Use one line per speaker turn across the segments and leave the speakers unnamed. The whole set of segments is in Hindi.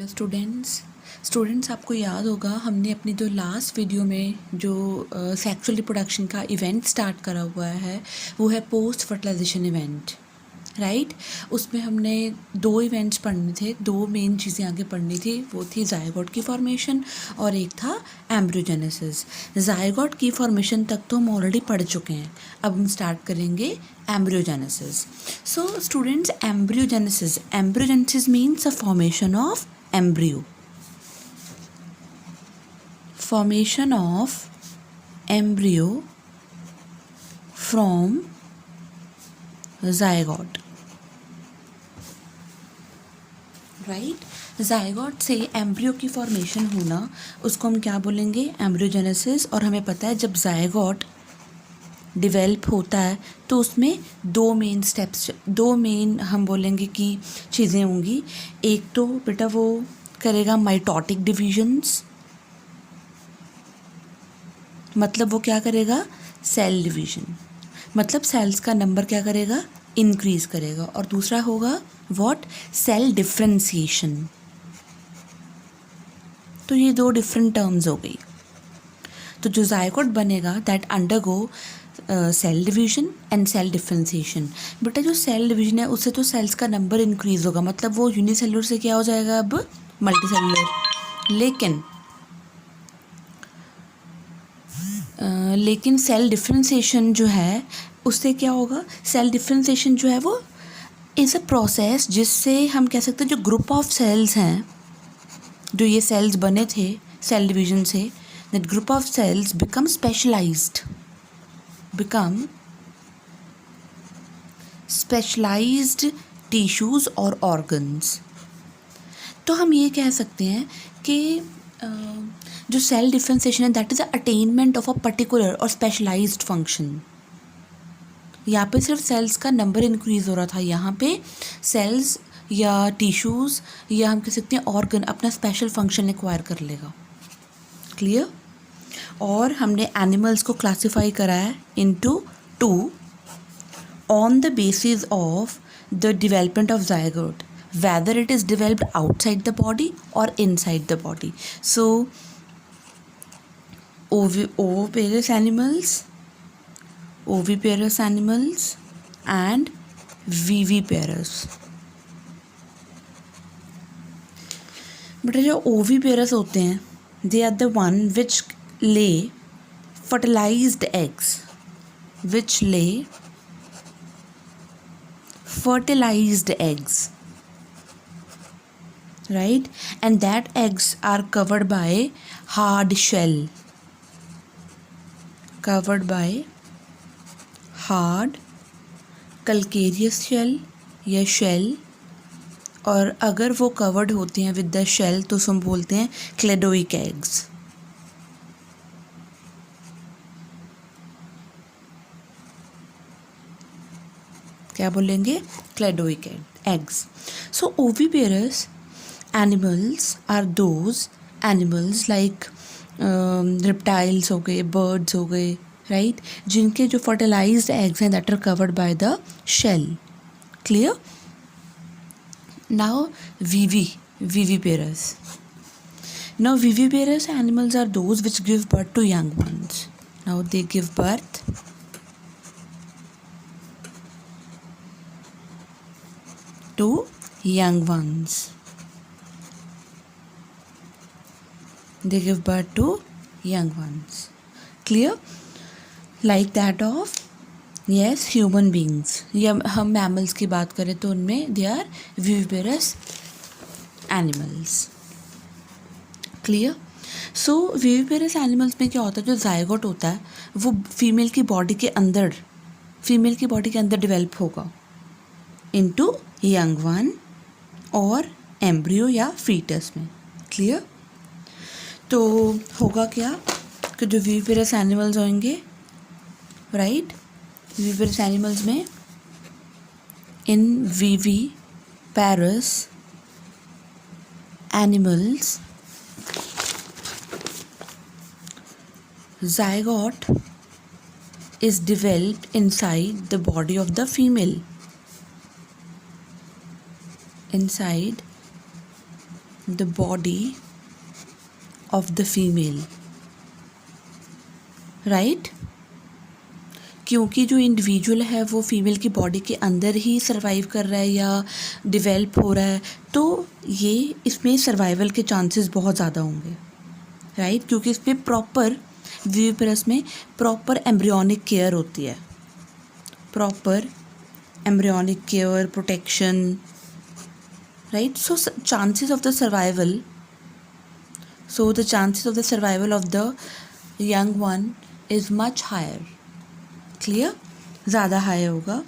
स्टूडेंट्स आपको याद होगा हमने अपनी जो लास्ट वीडियो में जो सेक्सुअल रिप्रोडक्शन का इवेंट स्टार्ट करा हुआ है वो है पोस्ट फर्टिलाइजेशन इवेंट, राइट। उसमें हमने दो इवेंट्स पढ़ने थे, दो मेन चीज़ें आगे पढ़नी थी। वो थी जायगोट की फॉर्मेशन और एक था एम्ब्रियोजेनेसिस। जायगोट की फॉर्मेशन तक तो हम ऑलरेडी पढ़ चुके हैं, अब हम स्टार्ट करेंगे embryogenesis. So students, embryogenesis means a formation of embryo. Formation of embryo from zygote, right. zygote से एम्ब्रियो की फॉर्मेशन होना उसको हम क्या बोलेंगे, एम्ब्रियोजेनेसिस। और हमें पता है जब zygote डिवेल्प होता है तो उसमें दो मेन हम बोलेंगे कि चीज़ें होंगी। एक तो बेटा वो करेगा माइटोटिक डिविजन्स, मतलब वो क्या करेगा, सेल डिवीजन, मतलब सेल्स का नंबर क्या करेगा, इंक्रीज करेगा। और दूसरा होगा व्हाट, सेल डिफरेंशिएशन। तो ये दो डिफरेंट टर्म्स हो गई। तो जो जायगोट बनेगा that undergo cell division and cell differentiation. बेटा जो सेल डिवीजन है उससे तो सेल्स का नंबर इंक्रीज होगा, मतलब वो यूनिसेलुलर से क्या हो जाएगा अब मल्टीसेलुलर। लेकिन सेल डिफरेंशिएशन जो है उससे क्या होगा, सेल डिफरेंशिएशन जो है वो इज़ अ प्रोसेस जिससे हम कह सकते हैं जो ग्रुप ऑफ सेल्स हैं, जो ये सेल्स बने थे सेल डिवीजन से, that group of cells become specialized tissues और ऑर्गन्स। तो हम ये कह सकते हैं कि जो सेल डिफरेंशिएशन है that is a attainment of a particular और स्पेशलाइज्ड फंक्शन। यहाँ पे सिर्फ सेल्स का नंबर इंक्रीज हो रहा था, यहाँ पे सेल्स या टिश्यूज़ या हम कह सकते हैं ऑर्गन अपना स्पेशल फंक्शन एक्वायर कर लेगा। क्लियर। और हमने एनिमल्स को क्लासीफाई करा है into two on the basis of the development of zygote, whether it is developed outside the body or inside the body. So oviparous animals and viviparous. बेटा जो oviparous होते हैं they are the one which lay fertilized eggs, right, and that eggs are covered by hard calcareous shell या shell। और अगर वो covered होते हैं with the shell तो हम बोलते हैं cladoic eggs। क्या बोलेंगे, cladoic eggs. So oviparous animals are those animals like reptiles हो गए, birds हो गए, right, जिनके जो fertilized eggs हैं that are covered by the shell. Clear? Now viviparous. Now viviparous animals are those which give birth to young ones. Now they give birth to young ones. They give birth to young ones. Clear? Like that of yes human beings. या हम mammals की बात करें तो उनमें they are viviparous animals. Clear? So viviparous animals में क्या होता है, जो जायगोट होता है वो फीमेल की बॉडी के अंदर डिवेल्प होगा इनटू यंग वन और एम्ब्रियो या फीटस में। क्लियर। तो होगा क्या कि जो विविपेरस एनिमल्स होंगे, राइट, विविपेरस एनिमल्स में in viviparous animals zygote is developed inside the body of the female. Inside the body of the female, right. क्योंकि जो इंडिविजुअल है वो फीमेल की बॉडी के अंदर ही सर्वाइव कर रहा है या डिवेल्प हो रहा है, तो ये इसमें सर्वाइवल के चांसेस बहुत ज़्यादा होंगे, राइट। क्योंकि इस पर प्रॉपर विविपेरस में प्रॉपर एम्ब्रियोनिक केयर होती है, proper embryonic care, protection, right. So chances of the survival, so the chances of the survival of the young one is much higher, clear, ज़्यादा हाई होगा।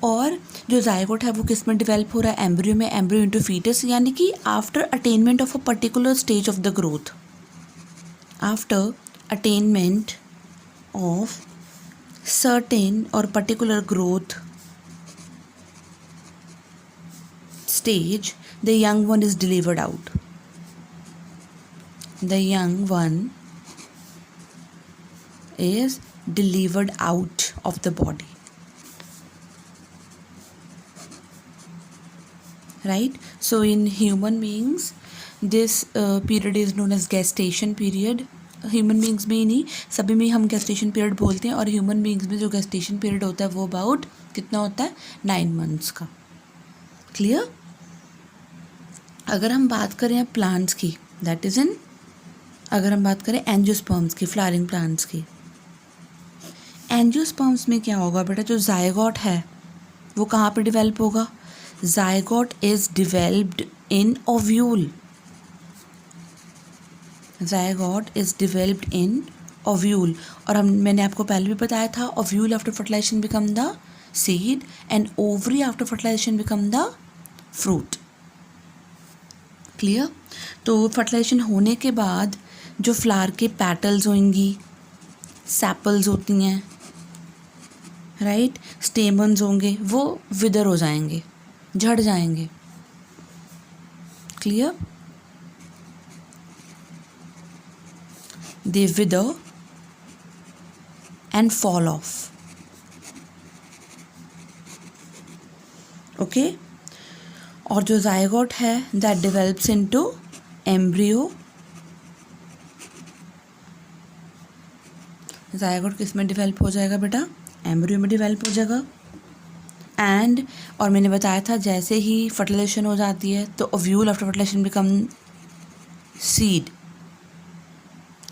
और जो जायगोट है वो किस में डिवेल्प हो रहा है, एम्ब्रियो में, एम्ब्रियो इनटू फीटस, यानी कि after attainment of a particular stage of the growth, after attainment of certain और particular growth stage, the young one is delivered out. The young one is delivered out of the body, right? So in human beings this period is known as gestation period. Human beings में ही नहीं, सभी में हम गेस्टेशन पीरियड बोलते हैं, और ह्यूमन बींग्स में जो गेस्टेशन पीरियड होता है वो अबाउट कितना होता है, 9 months का, क्लियर। अगर हम बात करें प्लांट्स की, दैट इज़ इन, अगर हम बात करें एंजियोस्पर्म्स की, फ्लावरिंग प्लांट्स की, एंजियोस्पर्म्स में क्या होगा बेटा, जो जायगोट है वो कहाँ पे डिवेल्प होगा, zygote is developed in ovule, zygote is developed in ovule. और मैंने आपको पहले भी बताया था, ovule after fertilisation become the seed and ovary after fertilisation become the fruit, clear. तो फर्टिलाइजेशन होने के बाद जो फ्लावर के पैटल्स होंगी, सैपल्स होती हैं, राइट, स्टेमन्स होंगे, वो विदर हो जाएंगे, झड़ जाएंगे, clear. They wither and fall off, okay. और जो जायगोट है that develops into embryo, zygote किस में डिवेल्प हो जाएगा बेटा, एम्ब्रियो में डिवेल्प हो जाएगा। एंड और मैंने बताया था जैसे ही फर्टिलाइजेशन हो जाती है तो ovule after fertilisation become seed,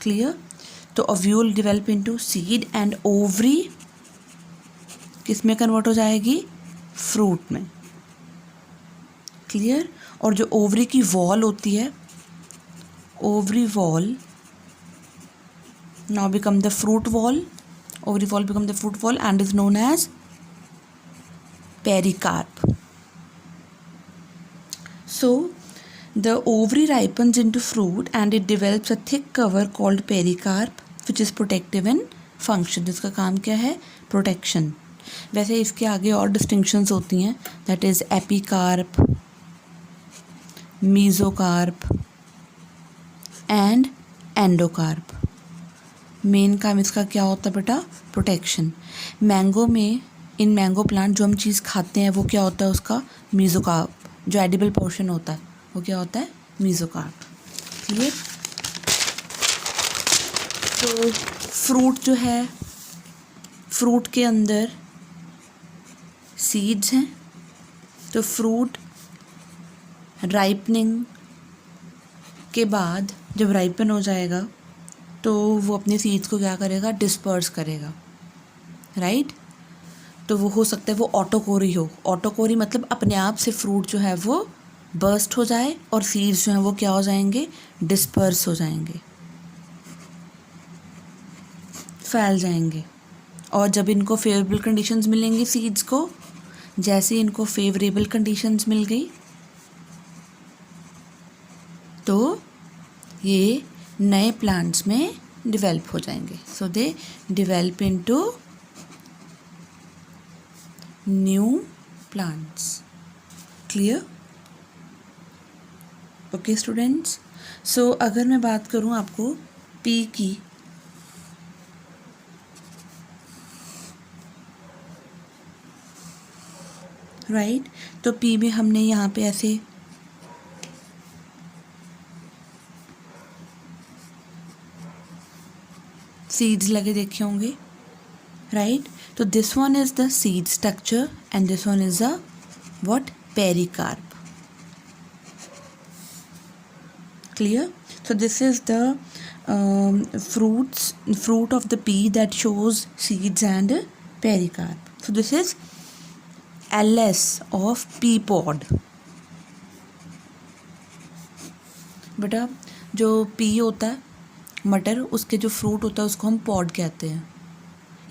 clear. तो ovule develop into seed and ovary किस में कन्वर्ट हो जाएगी, फ्रूट में, क्लियर। और जो ओवरी की वॉल होती है, ovary wall now become the fruit wall, ovary wall become the fruit wall and is known as pericarp. So the ovary ripens into fruit and it develops a thick cover called pericarp which is protective in function, जिसका काम क्या है, प्रोटेक्शन। वैसे इसके आगे और डिस्टिंक्शंस होती हैं, that is epicarp, mesocarp and endocarp. Main काम इसका क्या होता है बेटा, प्रोटेक्शन। मैंगो में, इन मैंगो प्लांट जो हम चीज़ खाते हैं वो क्या होता है, उसका मीजोकार्प, जो एडिबल पोर्शन होता है वो क्या होता है, मीजोकार्प, क्लियर। तो फ्रूट जो है, फ्रूट के अंदर सीड्स हैं, तो फ्रूट राइपनिंग के बाद जब राइपन हो जाएगा तो वो अपने सीड्स को क्या करेगा, डिस्पर्स करेगा, राइट। तो वो हो सकता है वो ऑटोकोरी हो, ऑटोकोरी मतलब अपने आप से फ्रूट जो है वो बर्स्ट हो जाए और सीड्स जो हैं वो क्या हो जाएंगे, डिस्पर्स हो जाएंगे, फैल जाएंगे। और जब इनको फेवरेबल कंडीशंस मिलेंगी सीड्स को, जैसे इनको फेवरेबल कंडीशंस मिल गई तो ये नए प्लांट्स में डिवेल्प हो जाएंगे। So they develop into new plants, clear, okay students. So अगर मैं बात करूं आपको पी की, राइट, तो पी में हमने यहाँ पे ऐसे सीड्स लगे देखे होंगे, राइट. तो this one is the seed structure and this one is the what, pericarp. Clear? So this is the fruit of the pea that shows seeds and pericarp. So this is LS of pea pod. बेटा जो पी होता है मटर, उसके जो फ्रूट होता है उसको हम पॉड कहते हैं.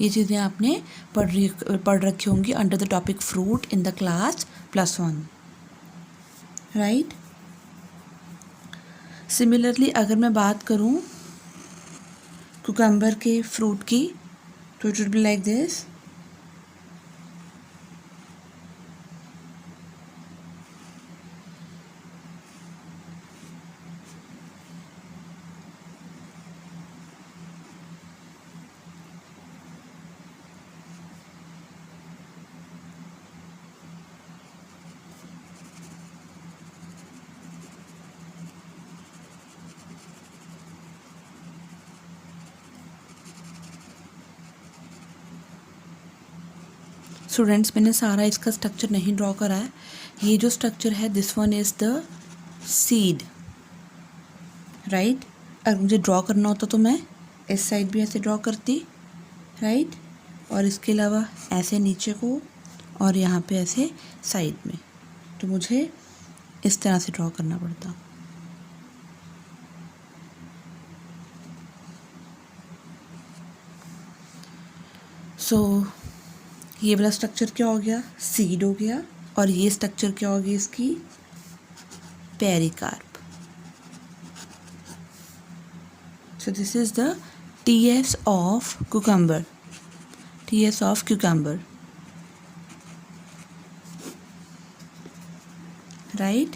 ये चीज़ें आपने पढ़ रखी होंगी under the topic fruit in the class +1, right. Similarly अगर मैं बात करूँ कुकम्बर के फ्रूट की, तो it would be like this. Students मैंने सारा इसका स्ट्रक्चर नहीं ड्रॉ करा है. ये जो स्ट्रक्चर है this one is the seed, right. अगर मुझे ड्रॉ करना होता तो मैं इस साइड भी ऐसे ड्रॉ करती, राइट. और इसके अलावा ऐसे नीचे को और यहाँ पे ऐसे साइड में, तो मुझे इस तरह से ड्रॉ करना पड़ता. सो ये वाला स्ट्रक्चर क्या हो गया, सीड हो गया. और ये स्ट्रक्चर क्या हो गई इसकी, pericarp. So this is the TS of cucumber. TS of cucumber, right.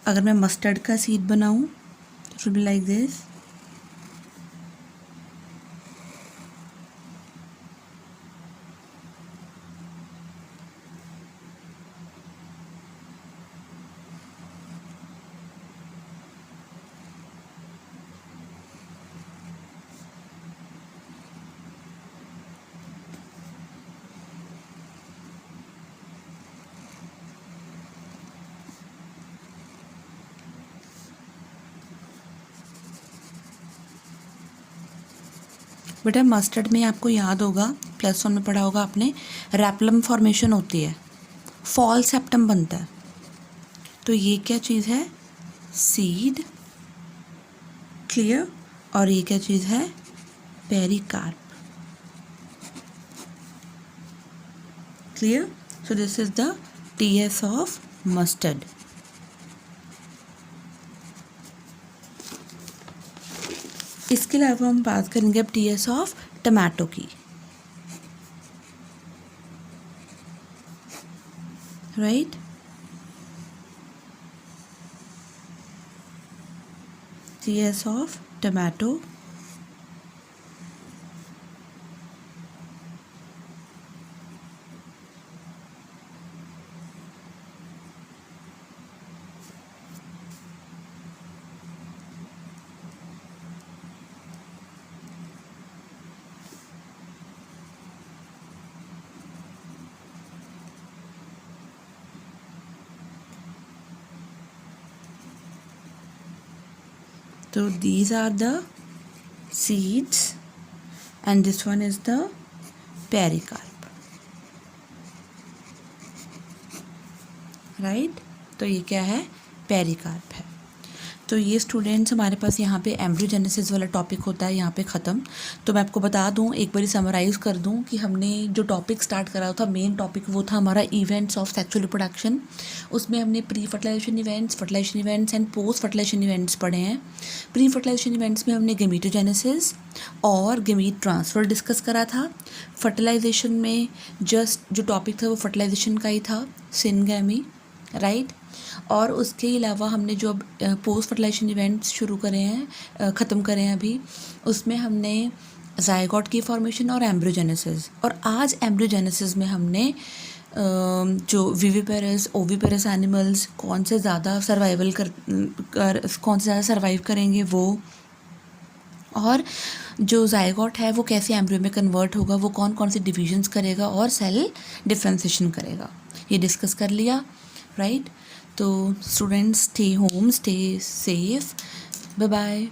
अगर मैं मस्टर्ड का सीड बनाऊँ तो it will be like this. बेटा मस्टर्ड में आपको याद होगा +1 में पढ़ा होगा आपने, रैपलम फॉर्मेशन होती है, फॉल सेप्टम बनता है. तो ये क्या चीज़ है, सीड. क्लियर. और ये क्या चीज़ है, pericarp. Clear. So this is the TS of mustard. इसके अलावा हम बात करेंगे अब TS ऑफ टमाटो की, right. TS of tomato. So these are the seeds and this one is the pericarp, right. तो ये क्या है, पेरिकार्प है. तो ये स्टूडेंट्स हमारे पास यहाँ पे एम्ब्रियोजेनेसिस वाला टॉपिक होता है यहाँ पे ख़त्म. तो मैं आपको बता दूँ, एक बारी समराइज़ कर दूँ कि हमने जो टॉपिक स्टार्ट करा था, मेन टॉपिक वो था हमारा इवेंट्स ऑफ सेक्सुअल रिप्रोडक्शन. उसमें हमने pre fertilization events, fertilization events and post fertilization events पढ़े हैं. प्री फर्टिलाइजेशन इवेंट्स में हमने गेमीटोजेनेसिस और गेमीट ट्रांसफ़र डिस्कस करा था. फर्टिलाइजेशन में जस्ट जो टॉपिक था वो फर्टिलाइजेशन का ही था, सिनगैमी, राइट. और उसके अलावा हमने जो अब पोस्ट फर्टिलाइजेशन इवेंट्स शुरू करे हैं, ख़त्म करे हैं अभी, उसमें हमने ज़ायगोट की फॉर्मेशन और एम्ब्रियोजेनेसिस. और आज एम्ब्रियोजेनेसिस में हमने जो विविपेरस ओविपेरस एनिमल्स कौन से ज़्यादा सर्वाइव करेंगे वो, और जो जायगोट है वो कैसे एम्ब्रियो में कन्वर्ट होगा, वो कौन कौन से डिविजन्स करेगा और सेल डिफ्रेंसिएशन करेगा, ये डिस्कस कर लिया, राइट। तो students, stay home, stay safe, bye bye.